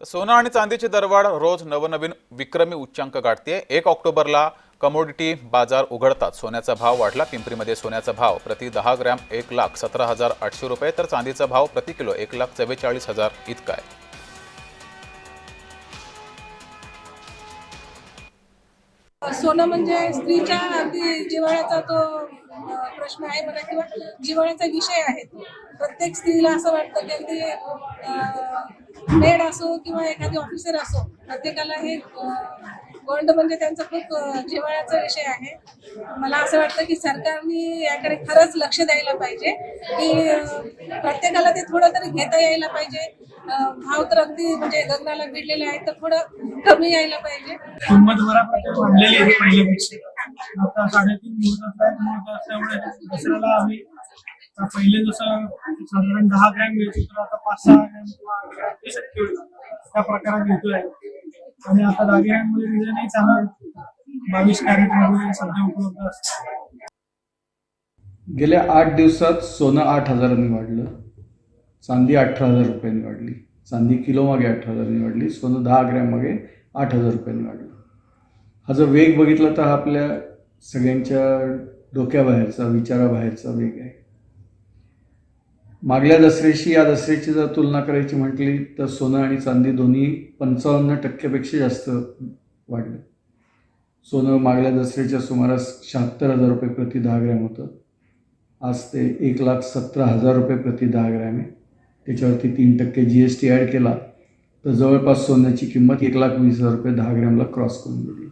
तर सोनं आणि चांदीची दरवाढ रोज नवनवीन विक्रमी उच्चांक गाठते। 1 ऑक्टोबरला कमोडिटी बाजार उघडतात सोन्याचा भाव वाढला। पिंपरीमध्ये सोन्याचा भाव प्रति 10 ग्रॅम 1,17,800 रुपये तर चांदीचा भाव प्रति किलो 1,44,000 इतका आहे। सोनं म्हणजे स्त्रीच्या अगदी जिव्हाळ्याचा तो प्रश्न आहे म्हणा किंवा जिव्हाळ्याचा विषय आहे तो। प्रत्येक स्त्रीला असं वाटतं की अगदी मेड असो किंवा एखादी ऑफिसर असो, प्रत्येकाला हे गोल्ड म्हणजे त्यांचा खूप जिव्हाळ्याचा विषय आहे। मला असं वाटतं की सरकारने याकडे खरंच लक्ष द्यायला पाहिजे की प्रत्येकाला ते थोडं तरी घेता यायला पाहिजे। भाव तर अगदी म्हणजे गगनाला भिडलेले आहेत, तर थोडं कमी यायला पाहिजे। किंमत बऱ्यापैकी वाढलेली आहे पहिल्यापेक्षा। आता 3.5 मुहूर्त असल्यामुळे दसऱ्याला आम्ही पहिले जसं साधारण 10 ग्रॅम घ्यायचो तर आता 5-6 ग्रॅम त्या प्रकारात घेतोय। आणि आता दागिन्यांमध्ये डिझाईनही चांगले आहेत, 22 कॅरेट मध्ये सध्या उपलब्ध असतात। गेल्या 8 दिवसात सोनं 8,000 वाढलं, चांदी 18,000 रुपयांनी वाढली, चांदी किलो मागे 18,000 वाढली, सोनं 10 ग्रॅम मागे 8,000 रुपयांनी वाढलं। हा जर वेग बघितला तर आपल्या सगळ्यांच्या डोक्याबाहेरचा विचाराबाहेरचा वेग आहे। मागल्या दसऱ्याशी या दसऱ्याची जर तुलना करायची म्हटली तर सोनं आणि चांदी दोन्ही 55% जास्त वाढलं। सोनं मागल्या दसऱ्याच्या सुमारास 76,000 रुपये प्रति 10 ग्रॅम होतं, आज ते 1,17,000 रुपये प्रति 10 ग्रॅम आहे। त्याच्यावरती 3% GST ॲड केला तर जवळपास सोन्याची किंमत 1,20,000 रुपये 10 ग्रॅमला क्रॉस करून गेली।